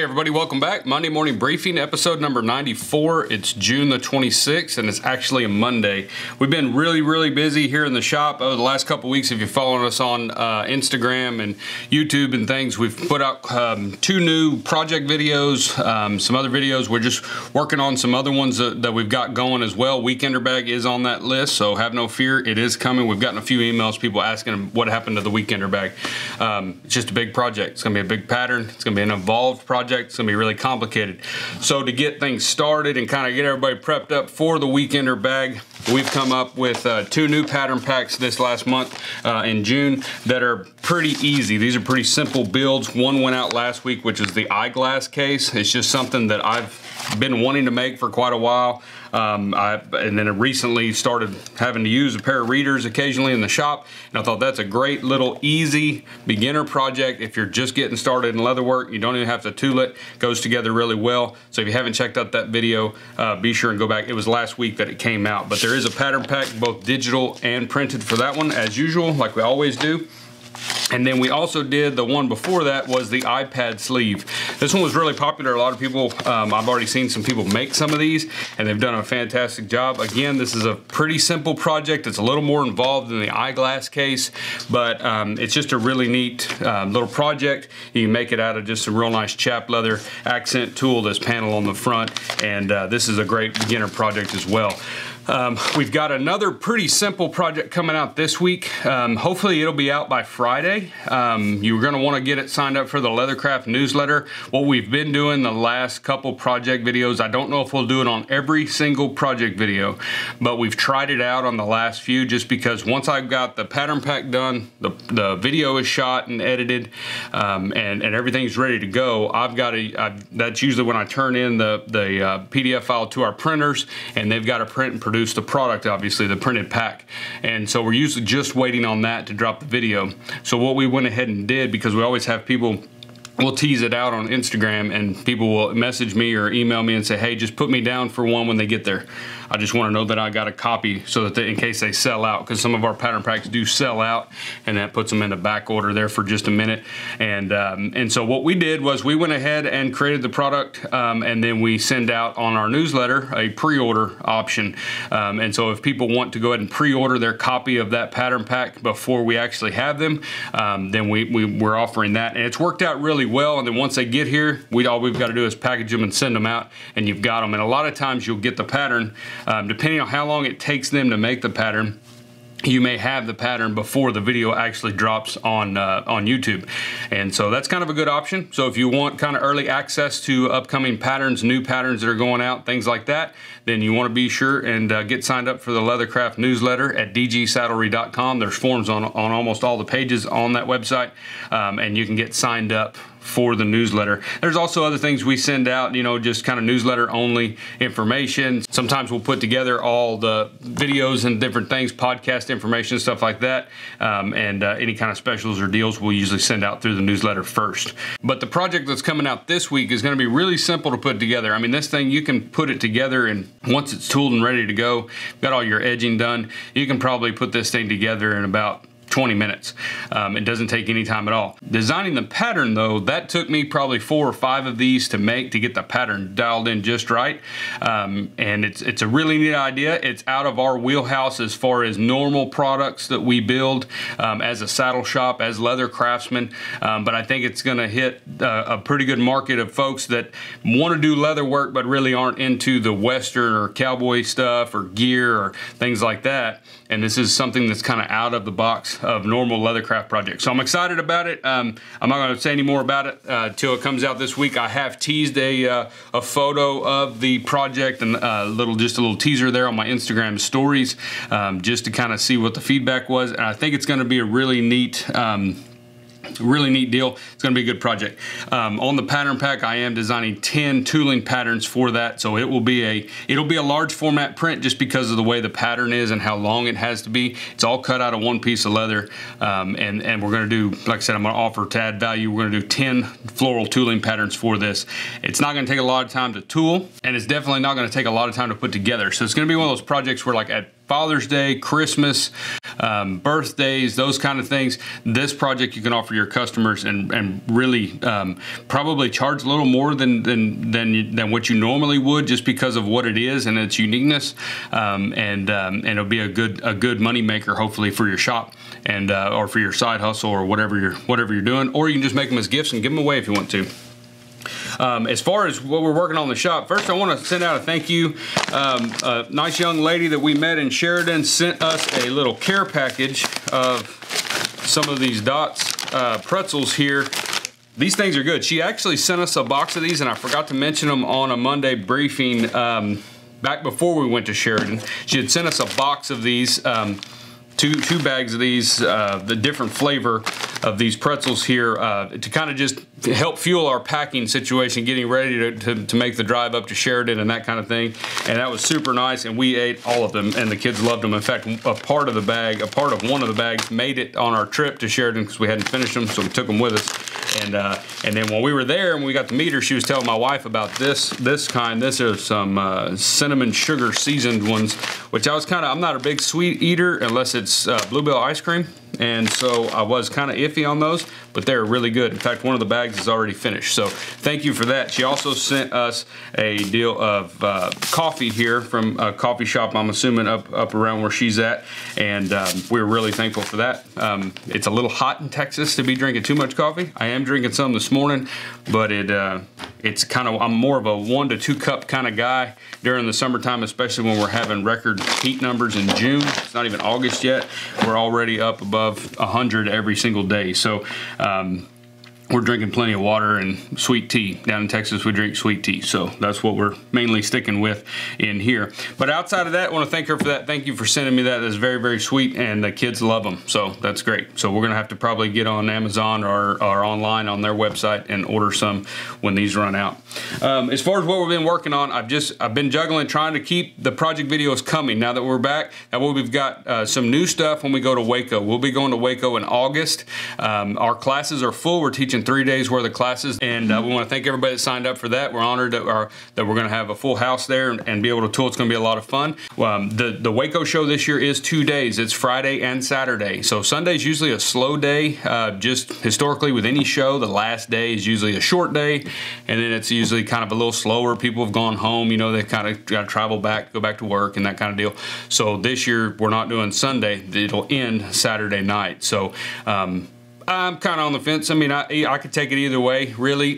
everybody, welcome back. Monday Morning Briefing, episode number 94. It's June the 26th, and it's actually a Monday. We've been really busy here in the shop over the last couple weeks. If you're following us on Instagram and YouTube and things, we've put out 2 new project videos, some other videos. We're just working on some other ones that we've got going as well. Weekender bag is on that list, so have no fear, it is coming. We've gotten a few emails, people asking what happened to the Weekender bag. It's just a big project. It's gonna be a big pattern. It's gonna be an involved project. It's gonna be really complicated. So to get things started and kind of get everybody prepped up for the Weekender bag, we've come up with 2 new pattern packs this last month in June that are pretty easy. These are pretty simple builds. One went out last week, which is the eyeglass case. It's just something that I've been wanting to make for quite a while. And then I recently started having to use a pair of readers occasionally in the shop, and I thought that's a great little easy beginner project. If you're just getting started in leatherwork, you don't even have to tool it. It goes together really well. So if you haven't checked out that video, be sure and go back. It was last week that it came out, but there is a pattern pack, both digital and printed for that one, as usual, like we always do. And then we also did the one before that was the iPad sleeve. This one was really popular. A lot of people, I've already seen some people make some of these, and they've done a fantastic job. Again, this is a pretty simple project. It's a little more involved than the eyeglass case, but it's just a really neat little project. You can make it out of just some real nice chap leather accent tool, this panel on the front, and this is a great beginner project as well. We've got another pretty simple project coming out this week. Hopefully it'll be out by Friday. You're gonna wanna get it signed up for the Leathercraft newsletter. What we've been doing the last couple project videos, I don't know if we'll do it on every single project video, but we've tried it out on the last few just because once I've got the pattern pack done, the video is shot and edited, and everything's ready to go, that's usually when I turn in the PDF file to our printers, and they've got to print and produce the product, obviously the printed pack. And so we're usually just waiting on that to drop the video. So what we went ahead and did, because we always have people, we'll tease it out on Instagram, and people will message me or email me and say, hey, just put me down for one when they get there. I just want to know that I got a copy so that in case they sell out, because some of our pattern packs do sell out, and that puts them in a back order there for just a minute. And so what we did was we went ahead and created the product, and then we send out on our newsletter a pre-order option. And so if people want to go ahead and pre-order their copy of that pattern pack before we actually have them, then we're offering that, and it's worked out really well. And then once they get here, all we've got to do is package them and send them out, and you've got them. And a lot of times you'll get the pattern, depending on how long it takes them to make the pattern, you may have the pattern before the video actually drops on YouTube. And so that's kind of a good option. So if you want kind of early access to upcoming patterns, new patterns that are going out, things like that, then you want to be sure and get signed up for the Leathercraft newsletter at dgsaddlery.com. There's forms on almost all the pages on that website, and you can get signed up for the newsletter. There's also other things we send out, just kind of newsletter only information. Sometimes we'll put together all the videos and different things, podcast information, stuff like that. And any kind of specials or deals we'll usually send out through the newsletter first. But the project that's coming out this week is gonna be really simple to put together. I mean, this thing, you can put it together, and once it's tooled and ready to go, got all your edging done, you can probably put this thing together in about 20 minutes. It doesn't take any time at all. Designing the pattern though, that took me probably 4 or 5 of these to make, to get the pattern dialed in just right. And it's a really neat idea. It's out of our wheelhouse as far as normal products that we build as a saddle shop, as leather craftsmen. But I think it's gonna hit a pretty good market of folks that wanna do leather work but really aren't into the Western or cowboy stuff or gear or things like that. And this is something that's kind of out of the box of normal leathercraft projects. So I'm excited about it. I'm not going to say any more about it till it comes out this week. I have teased a photo of the project and just a little teaser there on my Instagram stories, just to kind of see what the feedback was. And I think it's going to be a really neat deal. It's gonna be a good project. On the pattern pack, I am designing 10 tooling patterns for that, so it'll be a large format print just because of the way the pattern is and how long it has to be. It's all cut out of one piece of leather, and we're gonna do, like I said, I'm gonna offer to add value. We're gonna do 10 floral tooling patterns for this. It's not gonna take a lot of time to tool, and it's definitely not gonna take a lot of time to put together. So it's gonna be one of those projects where, like, at Father's Day, Christmas, birthdays, those kind of things. This project you can offer your customers and really probably charge a little more than what you normally would, just because of what it is and its uniqueness. And it'll be a good money maker, hopefully, for your shop and or for your side hustle or whatever you're doing. Or you can just make them as gifts and give them away if you want to. As far as what we're working on in the shop, first I want to send out a thank you. A nice young lady that we met in Sheridan sent us a little care package of some of these Dots pretzels here. These things are good. She actually sent us a box of these, and I forgot to mention them on a Monday briefing back before we went to Sheridan. She had sent us a box of these, two bags of these, the different flavor of these pretzels here to kind of just help fuel our packing situation, getting ready to make the drive up to Sheridan and that kind of thing. And that was super nice, and we ate all of them, and the kids loved them. In fact, a part of one of the bags made it on our trip to Sheridan because we hadn't finished them, so we took them with us. And then when we were there and we got to meet her, she was telling my wife about this kind. This is some cinnamon sugar seasoned ones, which I'm not a big sweet eater unless it's Bluebell ice cream. And so I was kind of iffy on those, but they're really good. In fact, one of the bags is already finished. So thank you for that. She also sent us a deal of coffee here from a coffee shop, I'm assuming up around where she's at. And we're really thankful for that. It's a little hot in Texas to be drinking too much coffee. I am drinking some this morning, but it's kind of, I'm more of a 1 to 2 cup kind of guy during the summertime, especially when we're having record heat numbers in June. It's not even August yet. We're already up above 100 every single day. So we're drinking plenty of water and sweet tea. Down in Texas, we drink sweet tea. So that's what we're mainly sticking with in here. But outside of that, I want to thank her for that. Thank you for sending me that. That's very, very sweet, and the kids love them. So that's great. So we're going to have to probably get on Amazon or online on their website and order some when these run out. As far as what we've been working on, I've been juggling, trying to keep the project videos coming now that we're back. Now we've got some new stuff when we go to Waco. We'll be going to Waco in August. Our classes are full. We're teaching 3 days worth of classes, and we want to thank everybody that signed up for that. We're honored that we're going to have a full house there and be able to tour. It's going to be a lot of fun. The Waco show this year is 2 days. It's Friday and Saturday. So Sunday's usually a slow day. Just historically with any show, the last day is usually a short day, and then it's usually kind of a little slower. People have gone home, you know, they kind of got to travel back, go back to work and that kind of deal. So this year we're not doing Sunday. It'll end Saturday night. So I'm kind of on the fence. I mean, I could take it either way, really,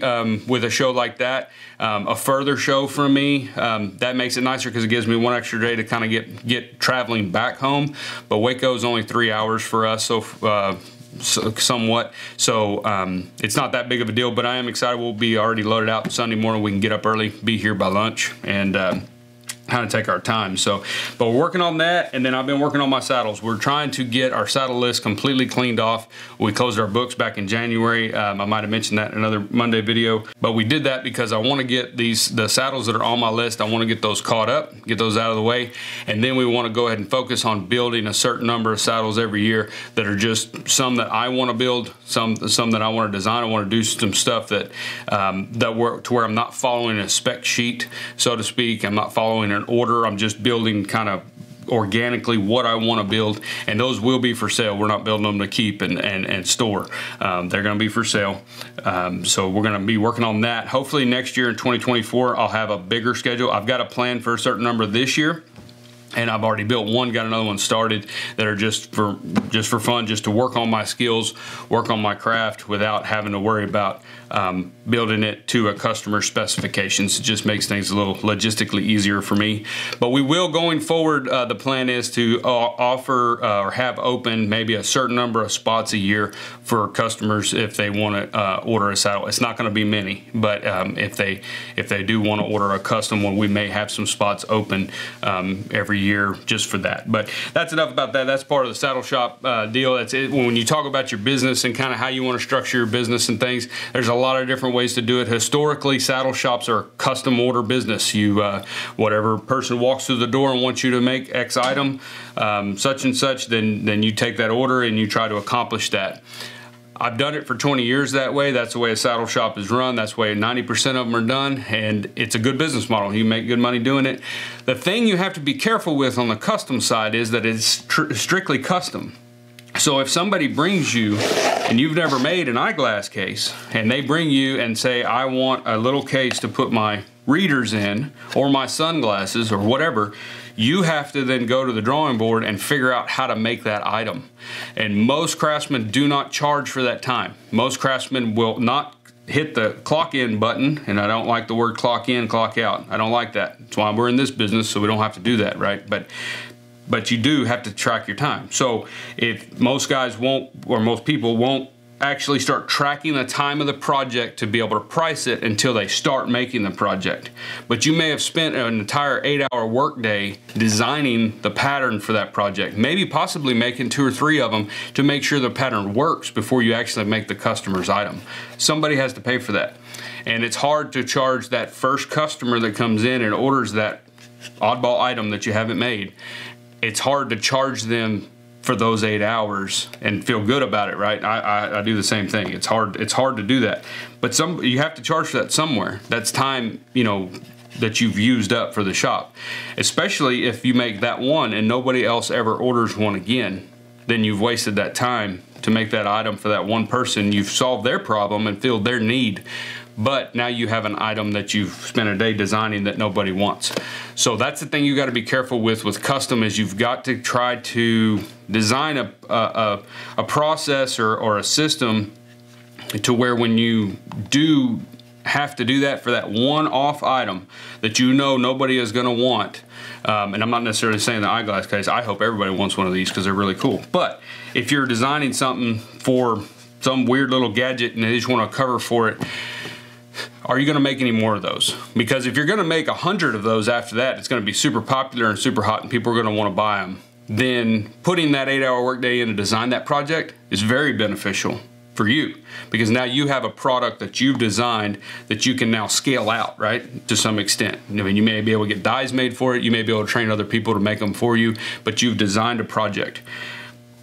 with a show like that. A further show for me, that makes it nicer because it gives me one extra day to kind of get traveling back home. But Waco is only 3 hours for us, so somewhat. So it's not that big of a deal, but I am excited. We'll be already loaded out Sunday morning. We can get up early, be here by lunch, and kind of take our time. So, but we're working on that, and then I've been working on my saddles. We're trying to get our saddle list completely cleaned off. We closed our books back in January. I might have mentioned that in another Monday video, but we did that because I want to get the saddles that are on my list. I want to get those caught up, get those out of the way, and then we want to go ahead and focus on building a certain number of saddles every year that are just some that I want to build, some that I want to design. I want to do some stuff that work to where I'm not following a spec sheet, so to speak. I'm not following an order. I'm just building kind of organically what I want to build, and those will be for sale. We're not building them to keep and store. They're going to be for sale. So we're going to be working on that. Hopefully next year in 2024, I'll have a bigger schedule. I've got a plan for a certain number this year, and I've already built one, got another one started that are just for fun, just to work on my skills, work on my craft without having to worry about building it to a customer's specifications. It just makes things a little logistically easier for me. But we will, going forward, the plan is to offer or have open maybe a certain number of spots a year for customers if they want to order a saddle. It's not going to be many, but if they do want to order a custom one, we may have some spots open every year just for that. But that's enough about that. That's part of the saddle shop deal. That's it. When you talk about your business and kind of how you want to structure your business and things, there's a lot of different ways to do it. Historically, saddle shops are a custom order business. You whatever person walks through the door and wants you to make X item, such and such, then you take that order and you try to accomplish that. I've done it for 20 years that way. That's the way a saddle shop is run. That's the way 90% of them are done, and it's a good business model. You make good money doing it. The thing you have to be careful with on the custom side is that it's strictly custom. So if somebody brings you, and you've never made an eyeglass case, and they bring you and say, I want a little case to put my readers in, or my sunglasses, or whatever, you have to then go to the drawing board and figure out how to make that item. And most craftsmen do not charge for that time. Most craftsmen will not hit the clock in button, and I don't like the word clock in, clock out. I don't like that. That's why we're in this business, so we don't have to do that, right? But you do have to track your time. So if most guys won't, or most people won't actually start tracking the time of the project to be able to price it until they start making the project. But you may have spent an entire 8-hour workday designing the pattern for that project, maybe possibly making 2 or 3 of them to make sure the pattern works before you actually make the customer's item. Somebody has to pay for that. And it's hard to charge that first customer that comes in and orders that oddball item that you haven't made. It's hard to charge them for those 8 hours and feel good about it, right? I do the same thing. It's hard to do that. But you have to charge for that somewhere. That's time, you know, that you've used up for the shop. Especially if you make that one and nobody else ever orders one again, then you've wasted that time to make that item for that one person. You've solved their problem and filled their need. But now you have an item that you've spent a day designing that nobody wants. So that's the thing you got to be careful with custom, is you've got to try to design a process or a system to where when you do have to do that for that one-off item that you know nobody is going to want, and I'm not necessarily saying the eyeglass case. I hope everybody wants one of these because they're really cool. But if you're designing something for some weird little gadget and they just want a cover for it, are you going to make any more of those? Because if you're going to make 100 of those after that, it's going to be super popular and super hot and people are going to want to buy them. Then putting that 8-hour workday in to design that project is very beneficial for you, because now you have a product that you've designed that you can now scale out, right, to some extent. I mean, you may be able to get dies made for it, you may be able to train other people to make them for you, but you've designed a project.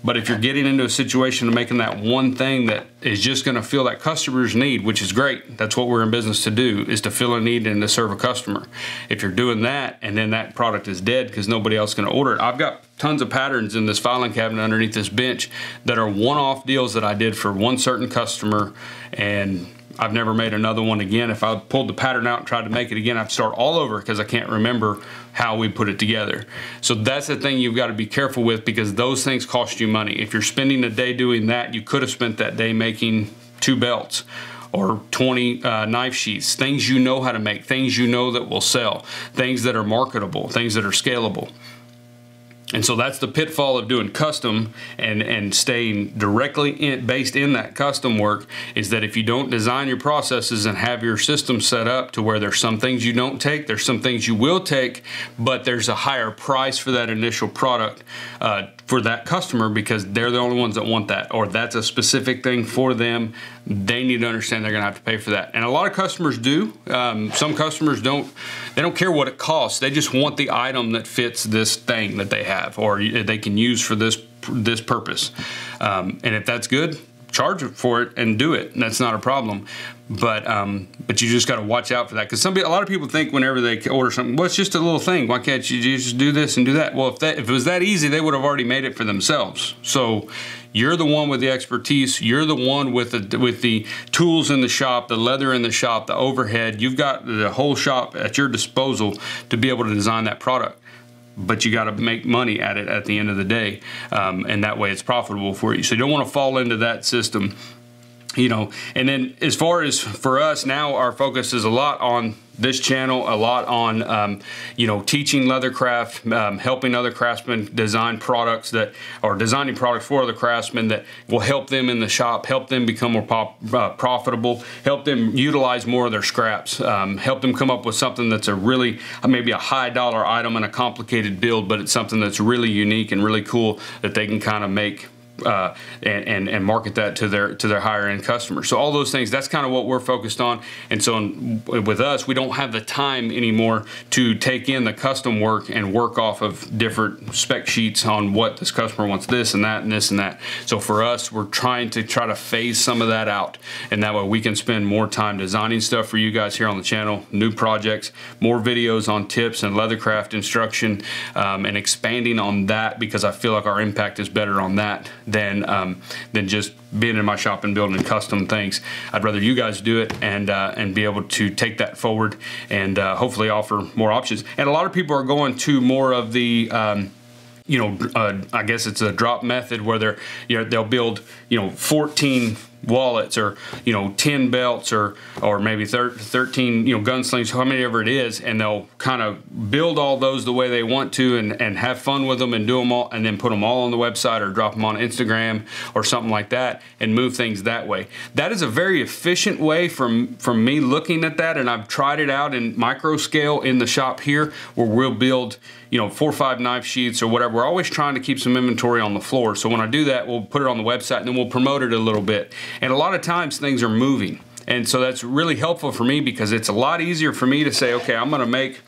But if you're getting into a situation of making that one thing that is just going to fill that customer's need, which is great, that's what we're in business to do, is to fill a need and to serve a customer. If you're doing that and then that product is dead because nobody else is going to order it. I've got tons of patterns in this filing cabinet underneath this bench that are one-off deals that I did for one certain customer, and I've never made another one again. If I pulled the pattern out and tried to make it again, I'd start all over because I can't remember how we put it together. So that's the thing you've got to be careful with, because those things cost you money. If you're spending a day doing that, you could have spent that day making 2 belts or 20 knife sheaths, things you know how to make, things you know that will sell, things that are marketable, things that are scalable. And so that's the pitfall of doing custom and staying directly based in that custom work, is that if you don't design your processes and have your system set up to where there's some things you don't take, there's some things you will take, but there's a higher price for that initial product for that customer because they're the only ones that want that, or that's a specific thing for them. They need to understand they're gonna have to pay for that. And a lot of customers do. Some customers don't care what it costs. They just want the item that fits this thing that they have, or they can use for this purpose. And if that's good, charge for it and do it. And that's not a problem. But you just got to watch out for that, because a lot of people think whenever they order something, well, it's just a little thing. Why can't you just do this and do that? Well, if it was that easy, they would have already made it for themselves. So you're the one with the expertise. You're the one with the tools in the shop, the leather in the shop, the overhead. You've got the whole shop at your disposal to be able to design that product. But you got to make money at it at the end of the day, and that way it's profitable for you. So you don't want to fall into that system, you know. And then as far as for us now, our focus is a lot on this channel, a lot on you know, teaching leathercraft, helping other craftsmen design products designing products for other craftsmen that will help them in the shop, help them become more profitable, help them utilize more of their scraps, help them come up with something that's maybe a high dollar item and a complicated build, but it's something that's really unique and really cool that they can kind of make and market that to their higher end customers. So all those things, that's kind of what we're focused on. And so with us, we don't have the time anymore to take in the custom work and work off of different spec sheets on what this customer wants, this and that and this and that. So for us, we're trying to phase some of that out, and that way we can spend more time designing stuff for you guys here on the channel, new projects, more videos on tips and leathercraft instruction, and expanding on that, because I feel like our impact is better on that than just being in my shop and building custom things. I'd rather you guys do it and be able to take that forward and hopefully offer more options. And a lot of people are going to more of the I guess it's a drop method where they'll build 14 wallets or 10 belts or maybe 13 gunslings, however it is, and they'll kind of build all those the way they want to and have fun with them and do them all, and then put them all on the website or drop them on Instagram or something like that and move things that way. That is a very efficient way from me looking at that, and I've tried it out in micro scale in the shop here, where we'll build 4 or 5 knife sheets or whatever. We're always trying to keep some inventory on the floor. So when I do that, we'll put it on the website and then we'll promote it a little bit. And a lot of times things are moving. And so that's really helpful for me, because it's a lot easier for me to say, okay, I'm gonna make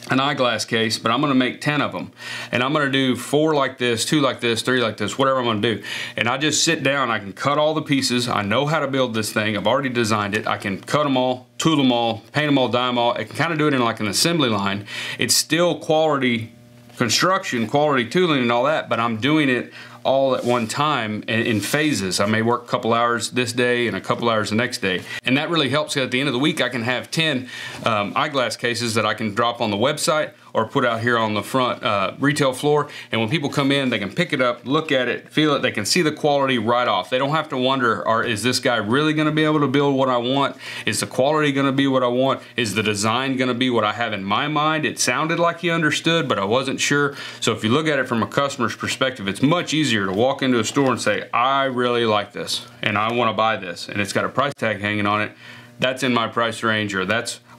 an eyeglass case, but I'm gonna make 10 of them. And I'm gonna do 4 like this, 2 like this, 3 like this, whatever I'm gonna do. And I just sit down, I can cut all the pieces. I know how to build this thing. I've already designed it. I can cut them all, tool them all, paint them all, dye them all. I can kind of do it in like an assembly line. It's still quality construction, quality tooling and all that, but I'm doing it all at one time in phases. I may work a couple hours this day and a couple hours the next day. And that really helps. At the end of the week, I can have 10 eyeglass cases that I can drop on the website or put out here on the front retail floor. And when people come in, they can pick it up, look at it, feel it. They can see the quality right off. They don't have to wonder, is this guy really gonna be able to build what I want? Is the quality gonna be what I want? Is the design gonna be what I have in my mind? It sounded like he understood, but I wasn't sure. So if you look at it from a customer's perspective, it's much easier to walk into a store and say, I really like this and I wanna buy this, and it's got a price tag hanging on it. That's in my price range, or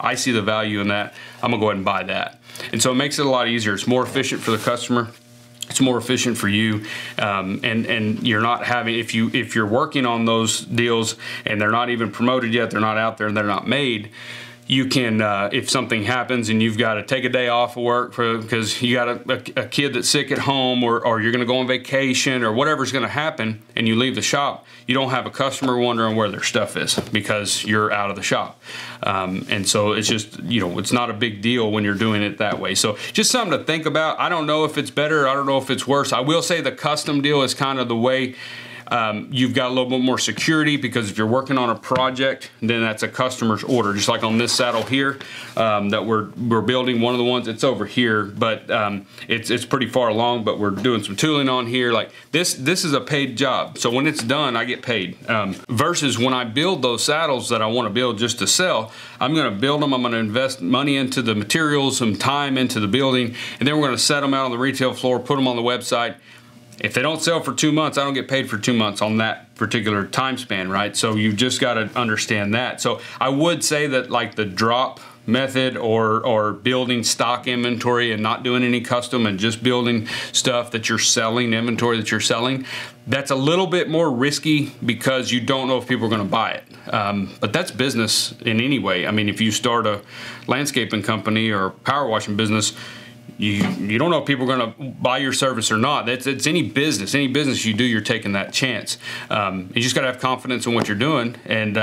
I see the value in that. I'm gonna go ahead and buy that. And so it makes it a lot easier. It's more efficient for the customer. It's more efficient for you, and you're not having, if you're working on those deals and they're not even promoted yet, they're not out there and they're not made, you can, if something happens and you've got to take a day off of work because you got a kid that's sick at home, or you're going to go on vacation, or whatever's going to happen, and you leave the shop, you don't have a customer wondering where their stuff is because you're out of the shop. And so it's just, it's not a big deal when you're doing it that way. So just something to think about. I don't know if it's better. I don't know if it's worse. I will say the custom deal is kind of the way. You've got a little bit more security, because if you're working on a project, then that's a customer's order. Just like on this saddle here that we're building, one of the ones, it's over here, but it's pretty far along, but we're doing some tooling on here. Like this is a paid job. So when it's done, I get paid. Versus when I build those saddles that I want to build just to sell, I'm going to build them. I'm going to invest money into the materials, some time into the building, and then we're going to set them out on the retail floor, put them on the website. If they don't sell for 2 months, I don't get paid for 2 months on that particular time span, right? So you've just got to understand that. So I would say that like the drop method or building stock inventory and not doing any custom and just building stuff that you're selling, inventory that you're selling, that's a little bit more risky because you don't know if people are going to buy it. But that's business in any way. I mean, if you start a landscaping company or power washing business, you don't know if people are going to buy your service or not. It's any business you do, you're taking that chance. You just got to have confidence in what you're doing and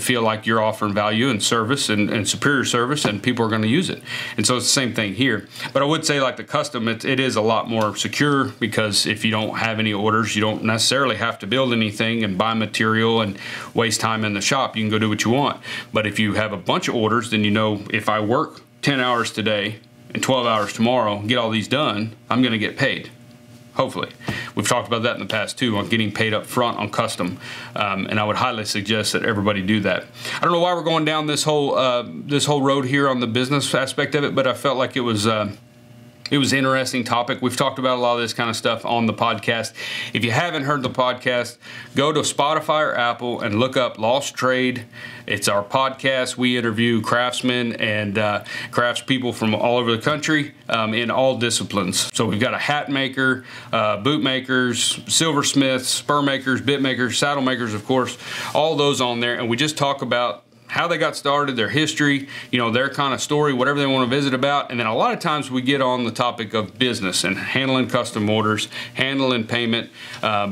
feel like you're offering value and service and superior service, and people are going to use it. And so it's the same thing here. But I would say like the custom, it is a lot more secure, because if you don't have any orders, you don't necessarily have to build anything and buy material and waste time in the shop. You can go do what you want. But if you have a bunch of orders, then you know, if I work 10 hours today and 12 hours tomorrow, get all these done, I'm gonna get paid, hopefully. We've talked about that in the past too, on getting paid up front on custom, and I would highly suggest that everybody do that. I don't know why we're going down this whole road here on the business aspect of it, but I felt like it was It was an interesting topic. We've talked about a lot of this kind of stuff on the podcast. If you haven't heard the podcast, go to Spotify or Apple and look up Lost Trade. It's our podcast. We interview craftsmen and craftspeople from all over the country in all disciplines. So we've got a hat maker, boot makers, silversmiths, spur makers, bit makers, saddle makers, of course, all those on there. And we just talk about how they got started, their history, you know, their kind of story, whatever they want to visit about. And then a lot of times we get on the topic of business and handling custom orders, handling payment.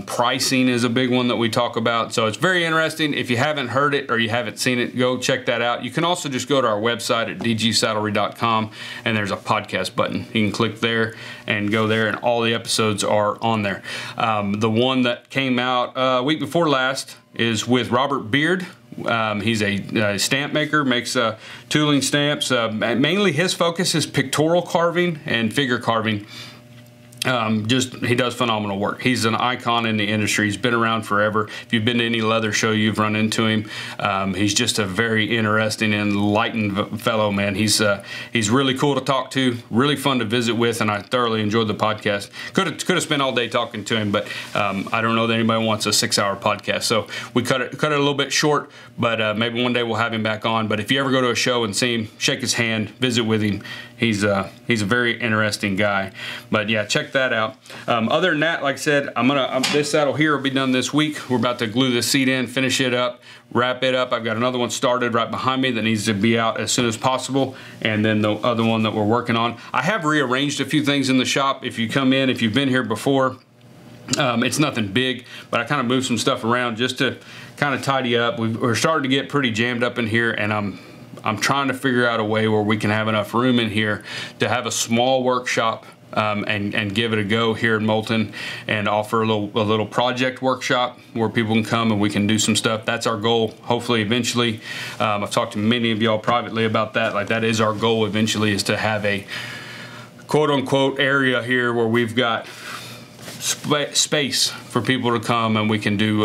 Pricing is a big one that we talk about. So it's very interesting. If you haven't heard it or you haven't seen it, go check that out. You can also just go to our website at dgsaddlery.com and there's a podcast button. You can click there and go there, and all the episodes are on there. The one that came out a week before last is with Robert Beard. He's a stamp maker, makes tooling stamps. Mainly his focus is pictorial carving and figure carving. He does phenomenal work. He's an icon in the industry. He's been around forever. If you've been to any leather show, you've run into him. He's just a very interesting and enlightened fellow, man. He's really cool to talk to, really fun to visit with, and I thoroughly enjoyed the podcast. Could have spent all day talking to him, but I don't know that anybody wants a 6-hour podcast, so we cut it a little bit short. But maybe one day we'll have him back on. But if you ever go to a show and see him, shake his hand, visit with him. He's a very interesting guy. But yeah, check that out. Other than that, like I said, this saddle here will be done this week. We're about to glue this seat in, finish it up, wrap it up. I've got another one started right behind me that needs to be out as soon as possible, and then the other one that we're working on. I have rearranged a few things in the shop. If you come in, if you've been here before, it's nothing big, but I kind of moved some stuff around just to kind of tidy up. We're starting to get pretty jammed up in here, and I'm trying to figure out a way where we can have enough room in here to have a small workshop and give it a go here in Moulton, and offer a little project workshop where people can come and we can do some stuff. That's our goal, hopefully, eventually. I've talked to many of y'all privately about that. Like, that is our goal eventually, is to have a quote-unquote area here where we've got space for people to come and we can do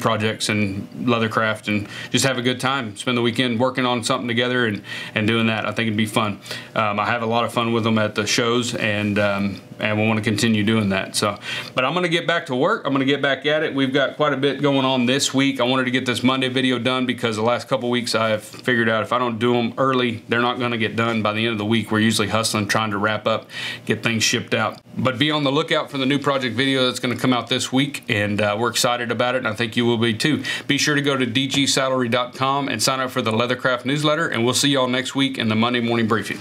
projects and leathercraft and just have a good time, spend the weekend working on something together and doing that. I think it'd be fun. I have a lot of fun with them at the shows, and we want to continue doing that. So, but I'm going to get back to work. I'm going to get back at it. We've got quite a bit going on this week. I wanted to get this Monday video done because the last couple weeks I have figured out if I don't do them early, they're not going to get done by the end of the week. We're usually hustling, trying to wrap up, get things shipped out. But be on the lookout for the new project video that's going to come out this week, and we're excited about it, and I think you will be too. Be sure to go to dgsaddlery.com and sign up for the Leathercraft newsletter, and we'll see y'all next week in the Monday morning briefing.